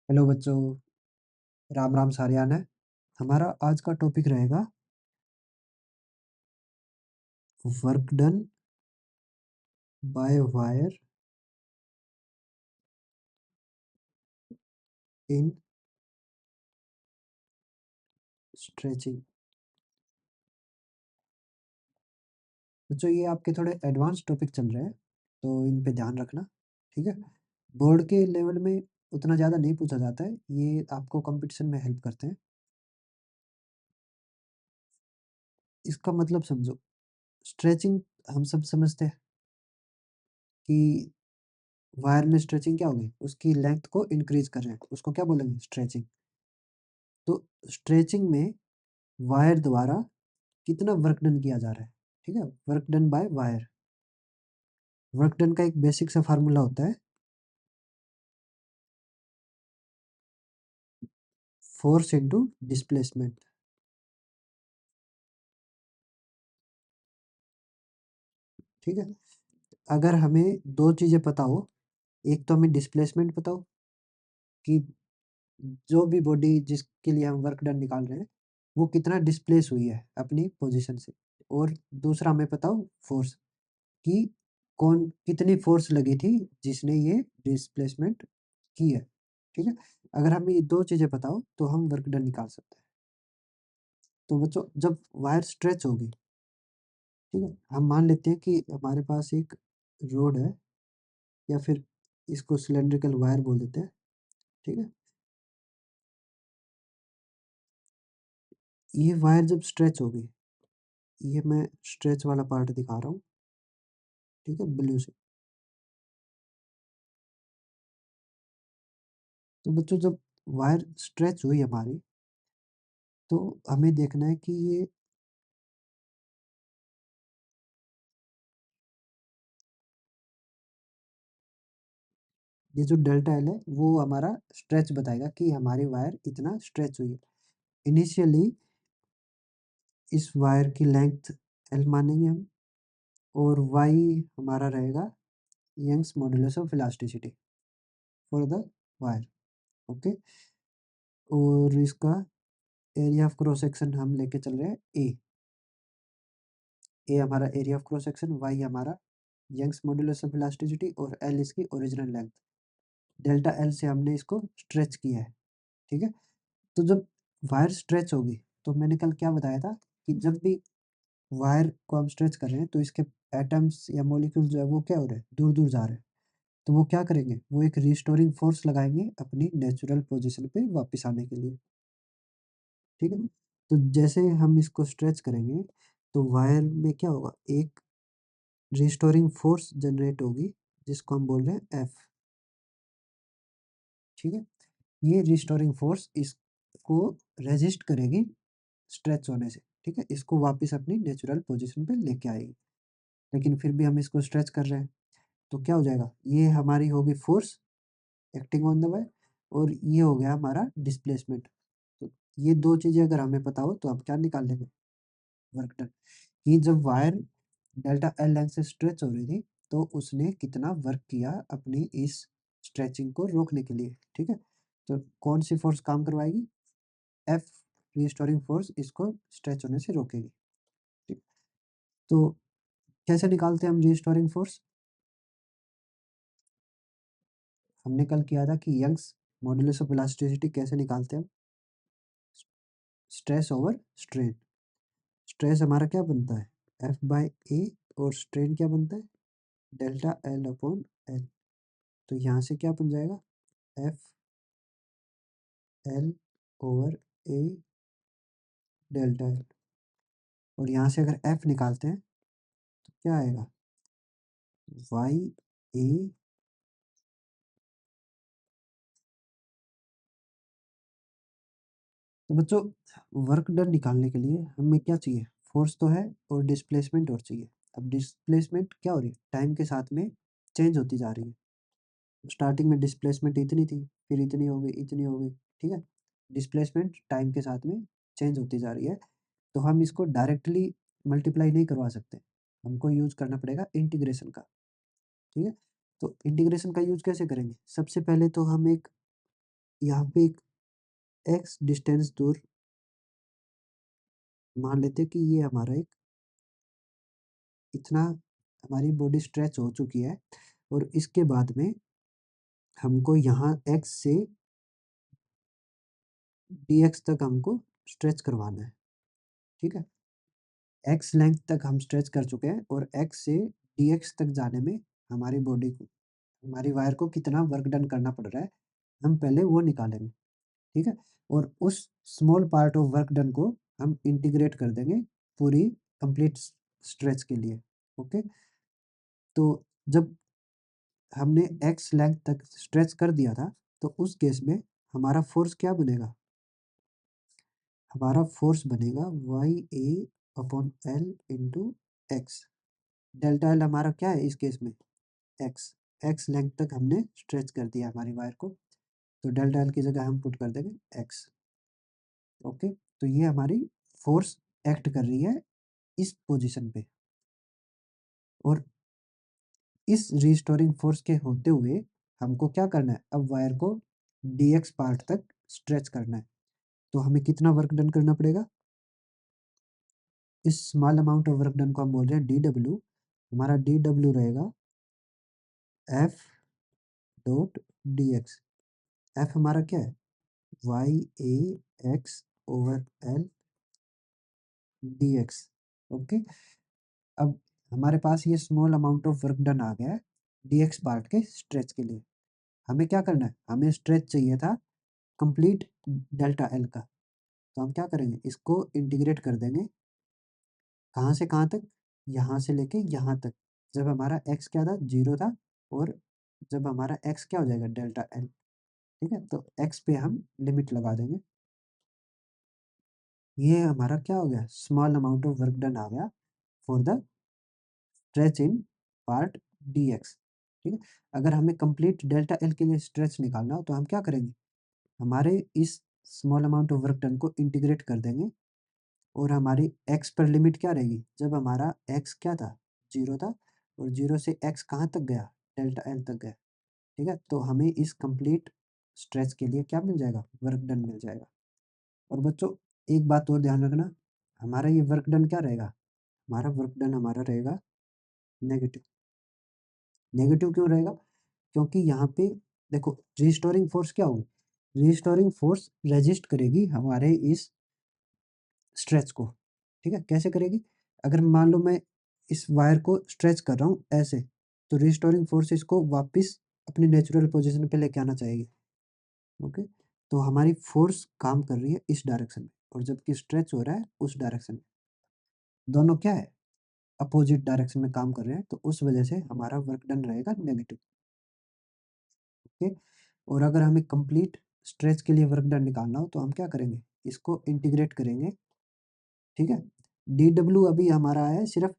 Hello बच्चों, राम राम सारियान है। हमारा आज का टॉपिक रहेगा work done by wire in stretching. बच्चों ये आपके थोड़े एडवांस टॉपिक चल रहे हैं, तो इन पे ध्यान रखना। ठीक है, बोर्ड के लेवल में उतना ज़्यादा नहीं पूछा जाता है, ये आपको कंपटीशन में हेल्प करते हैं। इसका मतलब समझो, स्ट्रेचिंग हम सब समझते हैं कि वायर में स्ट्रेचिंग क्या होगी, उसकी लेंथ को इंक्रीज कर रहे हैं, उसको क्या बोलेंगे, स्ट्रेचिंग। तो स्ट्रेचिंग में वायर द्वारा कितना वर्क डन किया जा रहा है, ठीक है, work done by wire. Work done का एक बेसिक सा फार्मूला होता है, फोर्स इनटू डिस्प्लेसमेंट। ठीक है, अगर हमें दो चीजें पता हो, एक तो हमें डिस्प्लेसमेंट पता हो कि जो भी बॉडी जिसके लिए हम वर्क डन निकाल रहे हैं वो कितना डिस्प्लेस हुई है अपनी पोजीशन से, और दूसरा हमें पता हो फोर्स कि कौन कितनी फोर्स लगी थी जिसने ये डिस्प्लेसमेंट की है। ठीक है, अगर हमें ये दो चीजें पता हो तो हम वर्क डन निकाल सकते हैं। तो बच्चों जब वायर स्ट्रेच होगी, ठीक है, हम मान लेते हैं कि हमारे पास एक रोड है, या फिर इसको सिलेंड्रिकल वायर बोल देते हैं। ठीक है, ये वायर जब स्ट्रेच होगी, ये मैं स्ट्रेच वाला पार्ट दिखा रहा हूँ, ठीक है, ब्लू से। तो बच्चों जब वायर स्ट्रेच हुई हमारी, तो हमें देखना है कि ये जो डेल्टा एल है वो हमारा स्ट्रेच बताएगा कि हमारी वायर इतना स्ट्रेच हुई है। इनिशियली इस वायर की लेंथ एल मानेंगे हम, और वाई हमारा रहेगा Young's modulus of elasticity for the wire. Okay, और इसका एरिया ऑफ क्रॉस सेक्शन हम लेके चल रहे हैं ए। ए हमारा area of cross section, y हमारा यंग्स मॉडुलस ऑफ इलास्टिसिटी, और एल इसकी ओरिजिनल लेंथ। डेल्टा एल से हमने इसको स्ट्रेच किया है। ठीक है, तो जब वायर स्ट्रेच होगी, तो मैंने कल क्या बताया था कि जब भी वायर को हम स्ट्रेच कर रहे हैं तो इसके एटम्स या मॉलिक्यूल्स जो है वो क्या हो रहे हैं, दूर दूर जा रहे हैं। तो वो क्या करेंगे, वो एक रिस्टोरिंग फोर्स लगाएंगे अपनी नेचुरल पोजीशन पे वापस आने के लिए। ठीक है, तो जैसे हम इसको स्ट्रेच करेंगे तो वायर में क्या होगा, एक रिस्टोरिंग फोर्स जनरेट होगी जिसको हम बोल रहे हैं एफ। ठीक है, ये रिस्टोरिंग फोर्स इसको रेजिस्ट करेगी स्ट्रेच होने से। ठीक है, इसको वापस अपनी नेचुरल पोजीशन पे लेके आएगी। लेकिन फिर भी हम इसको स्ट्रेच कर रहे हैं, तो क्या हो जाएगा, ये हमारी होगी force acting on the wire, और ये हो गया हमारा डिस्प्लेसमेंट। तो ये दो चीजें अगर हमें पता हो तो हम क्या निकाल लेंगे, वर्क डन। कि जब वायर डेल्टा एल लेंथ से स्ट्रेच हो रही थी, तो उसने कितना वर्क किया अपनी इस स्ट्रेचिंग को रोकने के लिए। ठीक है, तो कौन सी फोर्स काम करवाएगी, एफ रिस्टोरिंग फोर्स इसको स्ट्रेच होने से रोकेगी। ठीक, तो कैसे निकालते हैं हम रिस्टोरिंग फोर्स, हमने कल किया था कि यंग्स मॉडुलस ऑफ इलास्टिसिटी कैसे निकालते हैं हम, स्ट्रेस ओवर स्ट्रेन। स्ट्रेस हमारा क्या बनता है, एफ बाई ए, और स्ट्रेन क्या बनता है, डेल्टा एल अपॉन एल। तो यहाँ से क्या बन जाएगा, एफ एल ओवर ए डेल्टा एल। और यहाँ से अगर एफ निकालते हैं तो क्या आएगा, वाई ए। तो बच्चों वर्क डन निकालने के लिए हमें क्या चाहिए, फोर्स तो है और डिस्प्लेसमेंट और चाहिए। अब डिस्प्लेसमेंट क्या हो रही है, टाइम के साथ में चेंज होती जा रही है। स्टार्टिंग में डिस्प्लेसमेंट इतनी थी, फिर इतनी हो गई, इतनी हो गई। ठीक है, डिस्प्लेसमेंट टाइम के साथ में चेंज होती जा रही है, तो हम इसको डायरेक्टली मल्टीप्लाई नहीं करवा सकते, हमको यूज करना पड़ेगा इंटीग्रेशन का। ठीक है, तो इंटीग्रेशन का यूज कैसे करेंगे, सबसे पहले तो हम एक यहाँ पे एक एक्स डिस्टेंस दूर मान लेते हैं कि ये हमारा एक इतना हमारी बॉडी स्ट्रेच हो चुकी है, और इसके बाद में हमको यहाँ एक्स से डी एक्स तक हमको स्ट्रेच करवाना है। ठीक है, एक्स लेंथ तक हम स्ट्रेच कर चुके हैं, और एक्स से डी एक्स तक जाने में हमारी बॉडी को, हमारी वायर को कितना वर्क डन करना पड़ रहा है, हम पहले वो निकालेंगे। ठीक है, और उस small part of work done को हम इंटीग्रेट कर देंगे पूरी कंप्लीट स्ट्रेच के लिए। ओके, तो जब हमने एक्स लेंथ तक स्ट्रेच कर दिया था, तो उस केस में हमारा फोर्स क्या बनेगा? हमारा फोर्स बनेगा Y A upon L into x. Delta L हमारा क्या है इस केस में? एक्स। एक्स लेंथ तक हमने स्ट्रेच कर दिया हमारी वायर को, तो डेल्टा एल की जगह हम पुट कर देंगे एक्स। ओके, तो ये हमारी फोर्स एक्ट कर रही है इस पोजीशन पे, और इस रिस्टोरिंग फोर्स के होते हुए हमको क्या करना है? अब वायर को डीएक्स पार्ट तक स्ट्रेच करना है। तो हमें कितना वर्क डन करना पड़ेगा? इस small amount of work done को हम बोल रहे हैं डी डब्ल्यू। हमारा डी डब्ल्यू रहेगा F dot d x. F हमारा क्या है? वाई ए x over L d x. Okay, अब हमारे पास ये small amount of work done आ गया है डी एक्स पार्ट के स्ट्रेच के लिए। हमें क्या करना है? हमें स्ट्रेच चाहिए था कंप्लीट डेल्टा एल का। तो हम क्या करेंगे? इसको इंटीग्रेट कर देंगे, कहाँ से कहाँ तक? यहाँ से लेके यहाँ तक, जब हमारा एक्स क्या था? 0 था, और जब हमारा एक्स क्या हो जाएगा? Delta L. ठीक है, तो एक्स पे हम लिमिट लगा देंगे। ये हमारा क्या हो गया? Small amount of work done आ गया for the stretch in part d x. ठीक है, अगर हमें कंप्लीट डेल्टा एल के लिए स्ट्रेच निकालना हो, तो हम क्या करेंगे? हमारे इस small amount of work done को इंटीग्रेट कर देंगे, और हमारी एक्स पर लिमिट क्या रहेगी? जब हमारा एक्स क्या था? 0 था, और 0 से एक्स कहाँ तक गया? डेल्टा एल तक गया। ठीक है, तो हमें इस कंप्लीट स्ट्रेच के लिए क्या मिल जाएगा? वर्क डन मिल जाएगा। और बच्चों, एक बात और ध्यान रखना, हमारा ये वर्क डन क्या रहेगा? हमारा वर्क डन हमारा रहेगा नेगेटिव। नेगेटिव क्यों रहेगा? क्योंकि यहाँ पे देखो, रिस्टोरिंग फोर्स क्या होगी? रिस्टोरिंग फोर्स रेजिस्ट करेगी हमारे इस स्ट्रेच को। ठीक है, कैसे करेगी? अगर मान लो मैं इस वायर को स्ट्रेच कर रहा हूँ ऐसे, तो रिस्टोरिंग फोर्स इसको वापस अपनी नेचुरल पोजीशन पे लेके आना चाहिए। ओके, तो हमारी फोर्स काम कर रही है इस डायरेक्शन में, और जबकि स्ट्रेच हो रहा है उस डायरेक्शन में। दोनों क्या है? अपोजिट डायरेक्शन में काम कर रहे हैं, तो उस वजह से हमारा वर्क डन रहेगा नेगेटिव। ओके, और अगर हमें कंप्लीट स्ट्रेच के लिए वर्क डन निकालना हो, तो हम क्या करेंगे? इसको इंटीग्रेट करेंगे। ठीक है, डी डब्ल्यू अभी हमारा है सिर्फ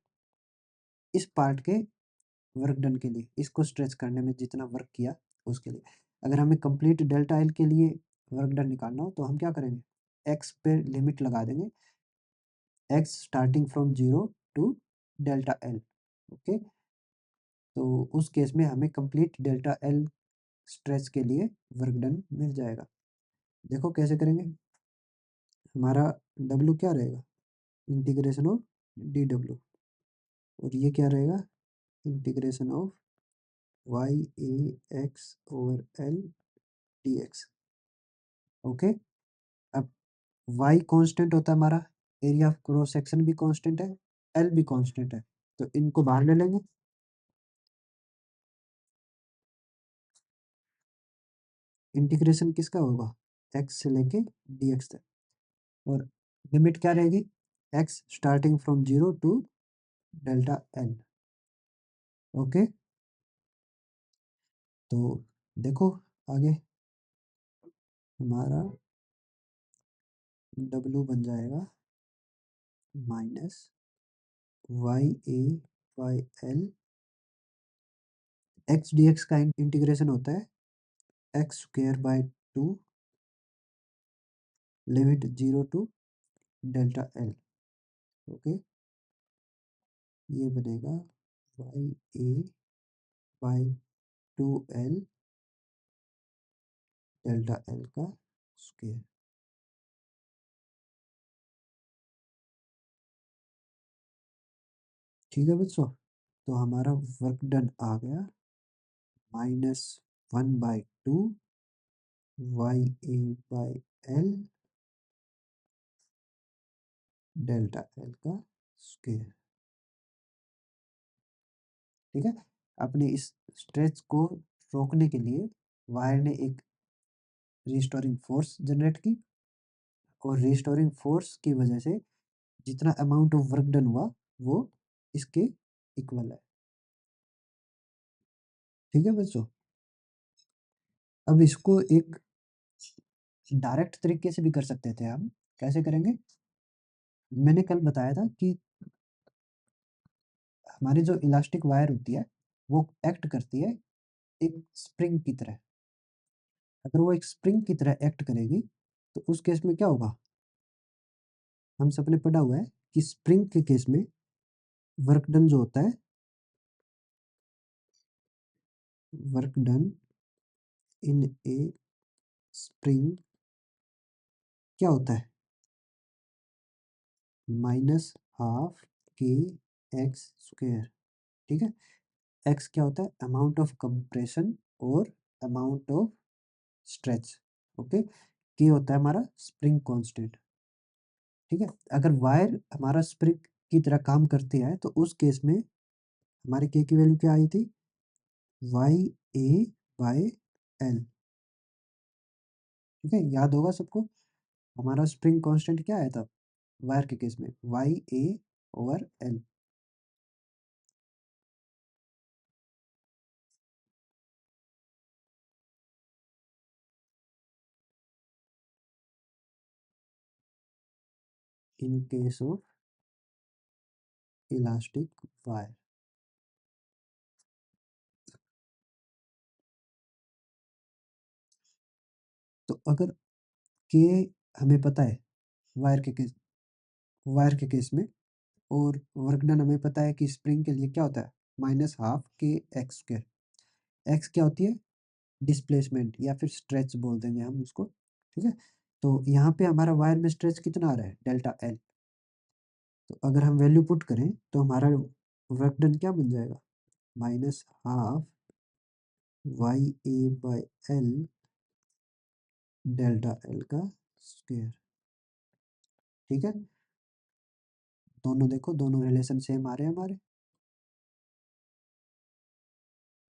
इस पार्ट के वर्क डन के लिए, इसको स्ट्रेच करने में जितना वर्क किया उसके लिए। अगर हमें कंप्लीट डेल्टा एल के लिए वर्क डन निकालना हो, तो हम क्या करेंगे? एक्स पे लिमिट लगा देंगे, x starting from 0 to delta L. Okay, तो उस केस में हमें कंप्लीट डेल्टा एल स्ट्रेच के लिए वर्क डन मिल जाएगा। देखो कैसे करेंगे। हमारा डब्ल्यू क्या रहेगा? इंटीग्रेशन ऑफ डी डब्ल्यू, और ये क्या रहेगा? Integration of y A x over L d x. Okay, अब वाई कांस्टेंट होता है हमारा, एरिया ऑफ क्रॉस सेक्शन भी कांस्टेंट है, एल भी कांस्टेंट है, तो इनको बाहर ले लेंगे। इंटीग्रेशन किसका होगा? एक्स से लेके डी एक्स तक, और लिमिट क्या रहेगी? X starting from 0 to delta L. Okay, तो देखो आगे हमारा डब्ल्यू बन जाएगा minus Y A Y L. X d x का इंटीग्रेशन होता है x square by 2, limit 0 to delta L. Okay, ये बनेगा Y A by 2 L delta L का स्क्वायर। ठीक है बच्चों, तो हमारा वर्क डन आ गया -1/2 y A by L delta L का स्क्वायर। ठीक है, अपने इस स्ट्रेच को रोकने के लिए वायर ने एक रिस्टोरिंग फोर्स जनरेट की, और रिस्टोरिंग फोर्स की वजह से जितना अमाउंट ऑफ वर्क डन हुआ वो इसके इक्वल है। ठीक है बच्चों, अब इसको एक डायरेक्ट तरीके से भी कर सकते थे हम। कैसे करेंगे? मैंने कल बताया था कि हमारी जो इलास्टिक वायर होती है वो एक्ट करती है एक स्प्रिंग की तरह। अगर वो एक स्प्रिंग की तरह एक्ट करेगी तो उस केस में क्या होगा? हम सबने पढ़ा हुआ है कि स्प्रिंग के केस में वर्क डन जो होता है, work done in A spring क्या होता है? -12 के एक्स स्क्वायर। ठीक है, एक्स क्या होता है? अमाउंट ऑफ कंप्रेशन और अमाउंट ऑफ स्ट्रेच। ओके, के होता है हमारा स्प्रिंग कांस्टेंट। ठीक है, अगर वायर हमारा स्प्रिंग की तरह काम करती है तो उस केस में हमारे के की वैल्यू क्या आई थी? Y a by l. ठीक है, याद होगा सबको, हमारा स्प्रिंग कांस्टेंट क्या आया था वायर के केस में? Y a over l. In case of elastic wire. तो अगर के हमें पता है वायर के केस में, और वर्क डन हमें पता है कि स्प्रिंग के लिए क्या होता है? -12 के एक्स स्क्वायर। एक्स क्या होती है? डिस्प्लेसमेंट या फिर स्ट्रेच बोल देंगे हम उसको। ठीक है, तो यहाँ पे हमारा वायर में स्ट्रेच कितना आ रहा है? Delta L. तो अगर हम वैल्यू पुट करें तो हमारा वर्क डन क्या बन जाएगा? -12 y A by L delta L का स्क्वायर। ठीक है, दोनों देखो, दोनों रिलेशन सेम आ रहे हैं हमारे।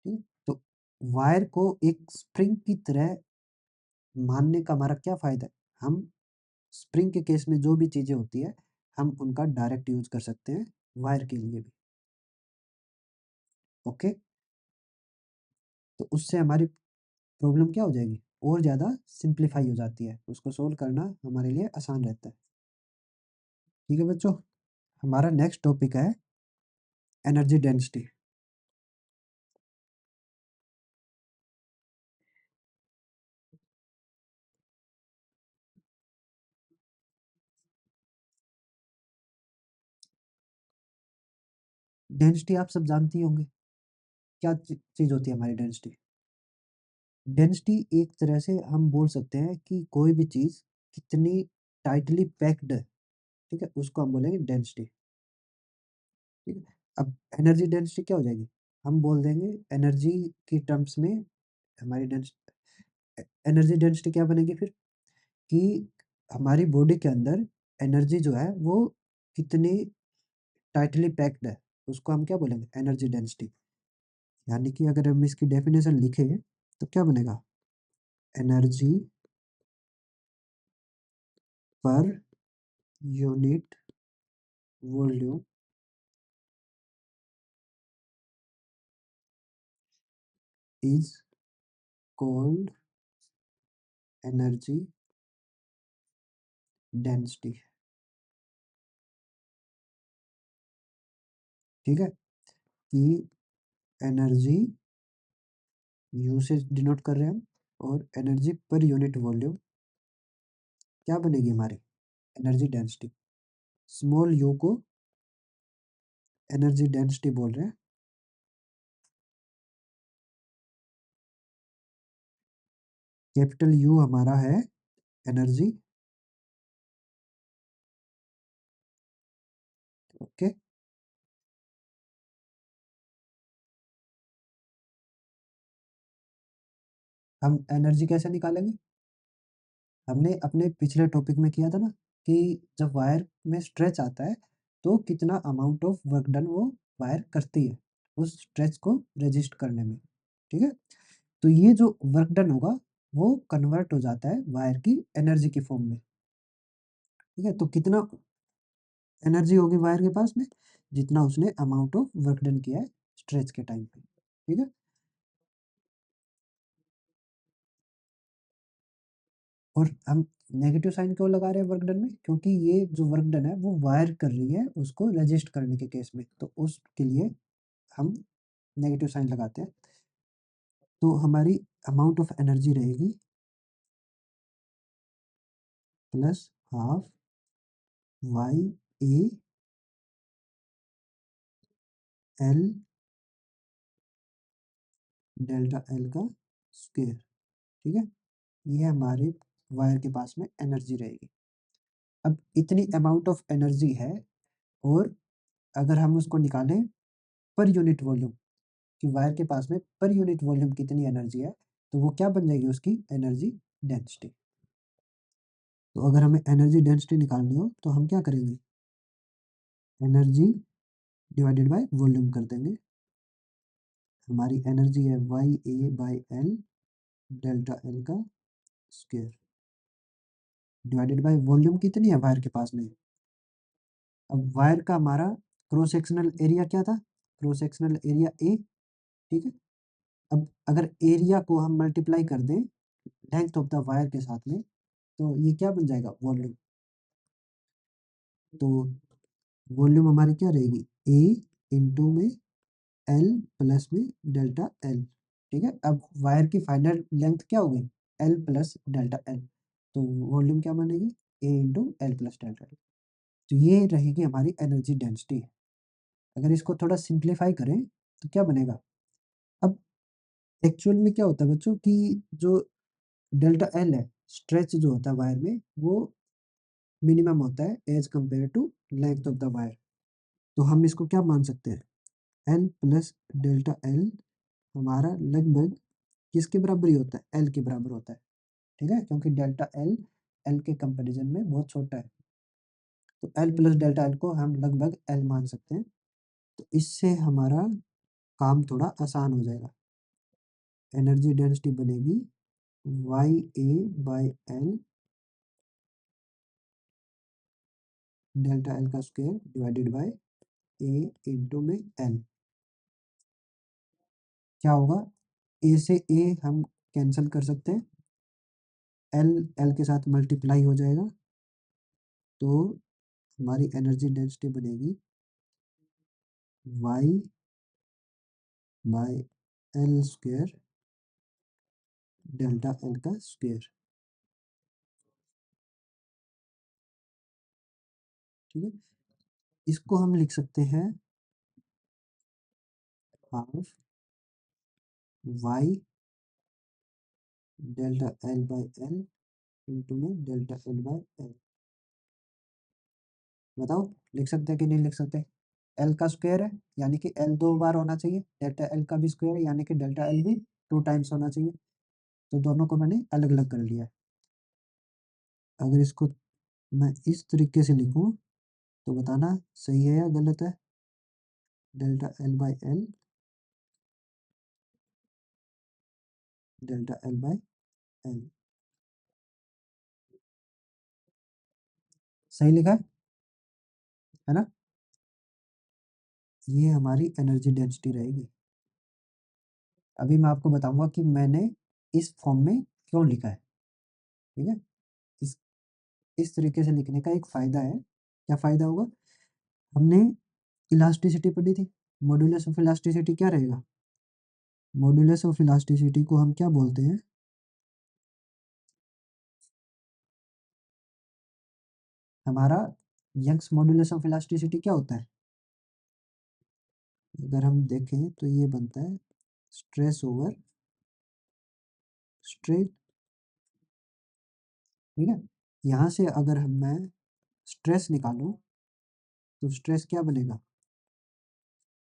ठीक है, तो वायर को एक स्प्रिंग की तरह मानने का हमारा क्या फायदा है? हम स्प्रिंग के केस में जो भी चीजें होती है हम उनका डायरेक्ट यूज कर सकते हैं वायर के लिए भी। ओके, तो उससे हमारी प्रॉब्लम क्या हो जाएगी? और ज़्यादा सिंप्लीफाई हो जाती है, उसको सोल्व करना हमारे लिए आसान रहता है। ठीक है बच्चों, हमारा नेक्स्ट टॉपिक है एनर्जी डेंसिटी। डेंसिटी आप सब जानती होंगे, क्या चीज़ होती है हमारी डेंसिटी? डेंसिटी एक तरह से हम बोल सकते हैं कि कोई भी चीज़ कितनी टाइटली पैक्ड है। ठीक है, उसको हम बोलेंगे डेंसिटी। ठीक है, अब एनर्जी डेंसिटी क्या हो जाएगी? हम बोल देंगे एनर्जी की टर्म्स में हमारी एनर्जी डेंसिटी क्या बनेगी फिर? कि हमारी बॉडी के अंदर एनर्जी जो है वो कितनी टाइटली पैक्ड है, उसको हम क्या बोलेंगे? Energy density. यानी कि अगर हम इसकी डेफिनेशन लिखें तो क्या बनेगा? Energy per unit volume is called energy density. ठीक है, कि एनर्जी यू से डिनोट कर रहे हैं हम, और एनर्जी पर यूनिट वॉल्यूम क्या बनेगी हमारी? Energy density. स्मॉल यू को एनर्जी डेंसिटी बोल रहे हैं। कैपिटल यू हमारा है एनर्जी। ओके, हम एनर्जी कैसे निकालेंगे? हमने अपने पिछले टॉपिक में किया था ना कि जब वायर में स्ट्रेच आता है तो कितना अमाउंट ऑफ वर्क डन वो वायर करती है उस स्ट्रेच को रजिस्ट करने में। ठीक है, तो ये जो वर्क डन होगा वो कन्वर्ट हो जाता है वायर की एनर्जी की फॉर्म में। ठीक है, तो कितना एनर्जी होगी वायर के पास में, जितना उसने अमाउंट ऑफ वर्क डन किया है स्ट्रेच के टाइम पे। ठीक है, और हम नेगेटिव साइन क्यों लगा रहे हैं वर्क डन में? क्योंकि ये जो वर्क डन है वो वायर कर रही है उसको रजिस्ट करने के केस में, तो उसके लिए हम नेगेटिव साइन लगाते हैं। तो हमारी अमाउंट ऑफ एनर्जी रहेगी plus half y a l delta L का स्क्वायर। ठीक है, ये हमारे वायर के पास में एनर्जी रहेगी। अब इतनी अमाउंट ऑफ एनर्जी है, और अगर हम उसको निकालें पर यूनिट वॉल्यूम कि वायर के पास में पर यूनिट वॉल्यूम कितनी एनर्जी है, तो वो क्या बन जाएगी उसकी एनर्जी डेंसिटी। तो अगर हमें एनर्जी डेंसिटी निकालनी हो तो हम क्या करेंगे, एनर्जी डिवाइडेड बाय वॉल्यूम कर देंगे। हमारी एनर्जी है Y A by L delta L का स्क्वायर डिवाइडेड बाय वॉल्यूम कितनी है वायर के पास में। अब वायर का हमारा क्रॉस सेक्शनल एरिया क्या था, क्रॉस सेक्शनल एरिया ए। ठीक है, अब अगर एरिया को हम मल्टीप्लाई कर दें लेंथ ऑफ द वायर के साथ में, तो ये क्या बन जाएगा वॉल्यूम। तो वॉल्यूम हमारी क्या रहेगी, ए इंटू में एल प्लस में डेल्टा एल। ठीक है, अब वायर की फाइनल लेंथ क्या होगी, एल प्लस डेल्टा एल, तो वॉल्यूम क्या बनेगी, A into L plus delta L. तो ये रहेगी हमारी एनर्जी डेंसिटी। अगर इसको थोड़ा सिंप्लीफाई करें तो क्या बनेगा, अब एक्चुअल में क्या होता है बच्चों कि जो डेल्टा एल है स्ट्रेच जो होता है वायर में वो मिनिमम होता है as compared to length of the wire. तो हम इसको क्या मान सकते हैं, एल प्लस डेल्टा एल हमारा लगभग किसके बराबर ही होता है, एल के बराबर होता है। ठीक है, क्योंकि डेल्टा एल एल के कंपैरिजन में बहुत छोटा है, तो एल प्लस डेल्टा एल को हम लगभग एल मान सकते हैं। तो इससे हमारा काम थोड़ा आसान हो जाएगा। एनर्जी डेंसिटी बनेगी Y A by L delta L का square divided by A into में एल। क्या होगा, ए से ए हम कैंसिल कर सकते हैं, एल एल के साथ मल्टीप्लाई हो जाएगा, तो हमारी एनर्जी डेंसिटी बनेगी y by l square delta L का स्क्वायर। ठीक है, इसको हम लिख सकते हैं half y delta l by l into में डेल्टा एल बाय एल। बताओ लिख सकते हैं कि नहीं लिख सकते। एल का स्क्वायर है यानी कि एल दो बार होना चाहिए, डेल्टा एल का भी स्क्वायर है यानी कि डेल्टा एल भी टू टाइम्स होना चाहिए। तो दोनों को मैंने अलग अलग कर लिया है। अगर इसको मैं इस तरीके से लिखूं तो बताना सही है या गलत है, delta l by L delta l by L. सही लिखा है ना। ये हमारी एनर्जी डेंसिटी रहेगी। अभी मैं आपको बताऊंगा कि मैंने इस फॉर्म में क्यों लिखा है। ठीक है, इस इस तरीके से लिखने का एक फ़ायदा है। क्या फ़ायदा होगा, हमने इलास्टिसिटी पढ़ी थी, मॉड्यूलस ऑफ इलास्टिसिटी क्या रहेगा, मॉड्यूलस ऑफ इलास्टिसिटी को हम क्या बोलते हैं, हमारा यंग्स मॉड्यूलस ऑफ इलास्टिसिटी क्या होता है, अगर हम देखें तो ये बनता है स्ट्रेस ओवर स्ट्रेन। ठीक है। यहाँ से अगर मैं स्ट्रेस निकालूं तो स्ट्रेस क्या बनेगा,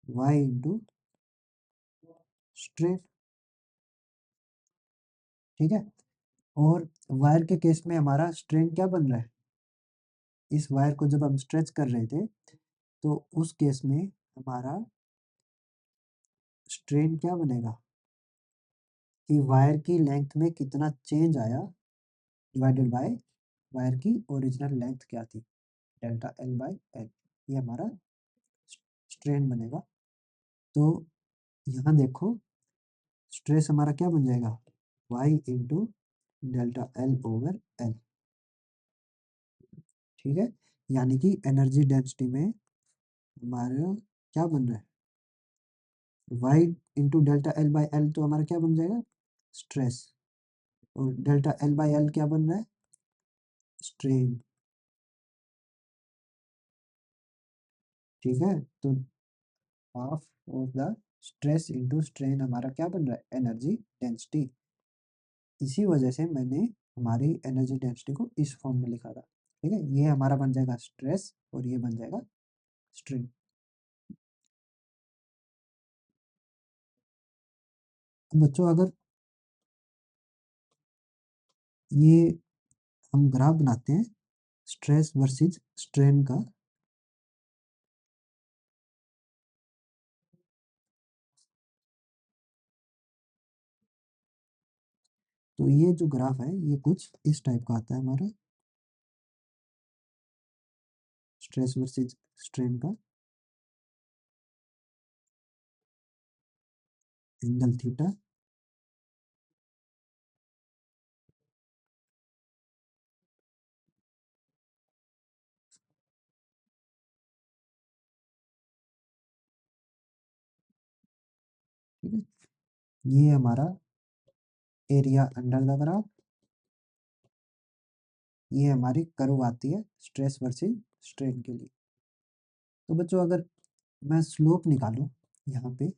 वाई इंटू स्ट्रेन। ठीक है। और वायर के केस में हमारा स्ट्रेन क्या बन रहा है, इस वायर को जब हम स्ट्रेच कर रहे थे तो उस केस में हमारा स्ट्रेन क्या बनेगा कि वायर की लेंथ में कितना चेंज आया डिवाइडेड बाय वायर की ओरिजिनल लेंथ क्या थी, डेल्टा एल बाय एल, ये हमारा स्ट्रेन बनेगा। तो यहाँ देखो स्ट्रेस हमारा क्या बन जाएगा, y into delta l over l. ठीक है। यानी कि एनर्जी डेंसिटी में हमारा क्या बन रहा है, y into delta l by l, तो हमारा क्या बन जाएगा, स्ट्रेस। और डेल्टा एल बाई एल क्या बन रहा है, स्ट्रेन। ठीक है। तो half of the stress into strain हमारा क्या बन रहा है, एनर्जी डेंसिटी। इसी वजह से मैंने हमारी एनर्जी डेंसिटी को इस फॉर्म में लिखा था। ठीक है। ये हमारा बन जाएगा स्ट्रेस और ये बन जाएगा स्ट्रेन। बच्चों अगर ये हम ग्राफ बनाते हैं स्ट्रेस वर्सेस स्ट्रेन का, तो ये जो ग्राफ है ये कुछ इस टाइप का आता है हमारा, स्ट्रेस वर्सेस स्ट्रेन का, एंगल थीटा। ठीक है। ये हमारा एरिया अंडर द ग्राफ, ये हमारी कर्व आती है स्ट्रेस वर्सेस स्ट्रेन के लिए। तो बच्चों अगर मैं स्लोप निकालूं यहाँ पे,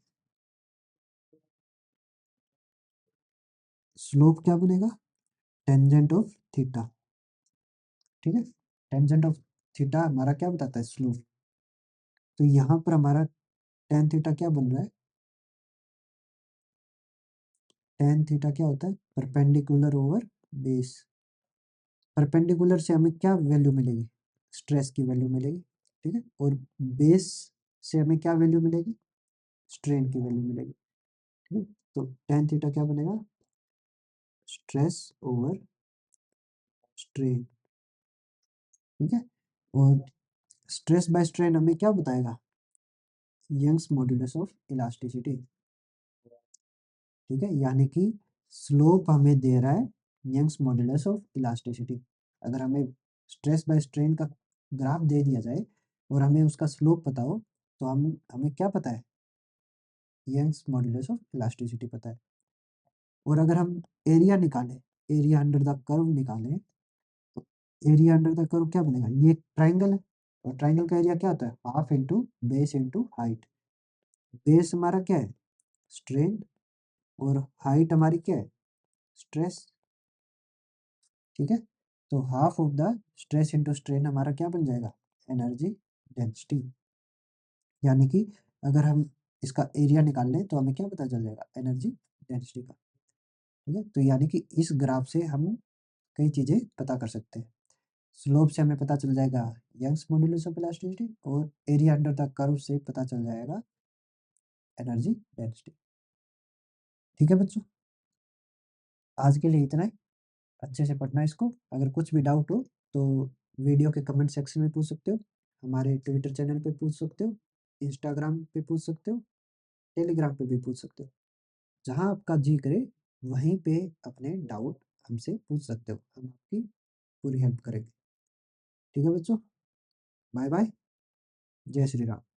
स्लोप क्या बनेगा, टेंजेंट ऑफ थीटा। ठीक है। टेंजेंट ऑफ थीटा हमारा क्या बताता है, स्लोप। तो यहाँ पर हमारा टेन थीटा क्या बन रहा है, टेन थीटा क्या होता है, परपेंडिकुलर ओवर बेस। परपेंडिकुलर से हमें क्या वैल्यू मिलेगी, स्ट्रेस की वैल्यू मिलेगी। ठीक है। और बेस से हमें क्या वैल्यू मिलेगी, स्ट्रेन की वैल्यू मिलेगी। ठीक है। तो टेन थीटा क्या बनेगा, स्ट्रेस ओवर स्ट्रेन। ठीक है। और स्ट्रेस बाय स्ट्रेन हमें क्या बताएगा, यंग्स मॉड्यूलस ऑफ इलास्टिसिटी। ठीक है। यानी कि स्लोप हमें दे रहा है यंग्स मॉड्यूलस ऑफ इलास्टिसिटी। अगर हमें स्ट्रेस बाय स्ट्रेन का ग्राफ दे दिया जाए और हमें उसका स्लोप पता हो तो हम हमें क्या पता है, यंग्स मॉड्यूलस ऑफ इलास्टिसिटी पता है। और अगर हम एरिया निकालें, एरिया अंडर द कर्व निकालें, तो एरिया अंडर द कर्व क्या बनेगा, ये एक ट्राइंगल है और ट्राइंगल का एरिया क्या होता है, half into base into height. Base हमारा क्या है, स्ट्रेन, और हाइट हमारी क्या है, स्ट्रेस। ठीक है। तो half of the stress into strain हमारा क्या बन जाएगा, एनर्जी डेंसिटी। यानी कि अगर हम इसका एरिया निकाल लें तो हमें क्या पता चल जाएगा, एनर्जी डेंसिटी का। ठीक है। तो यानी कि इस ग्राफ से हम कई चीज़ें पता कर सकते हैं। स्लोप से हमें पता चल जाएगा यंग्स मॉड्यूलस ऑफ इलास्टिसिटी, और एरिया अंडर द कर्व से पता चल जाएगा एनर्जी डेंसिटी। ठीक है बच्चों, आज के लिए इतना ही। अच्छे से पढ़ना इसको। अगर कुछ भी डाउट हो तो वीडियो के कमेंट सेक्शन में पूछ सकते हो, हमारे ट्विटर चैनल पे पूछ सकते हो, इंस्टाग्राम पे पूछ सकते हो, टेलीग्राम पे भी पूछ सकते हो। जहाँ आपका जी करे वहीं पे अपने डाउट हमसे पूछ सकते हो, हम आपकी पूरी हेल्प करेंगे। ठीक है बच्चों, बाय बाय, जय श्री राम।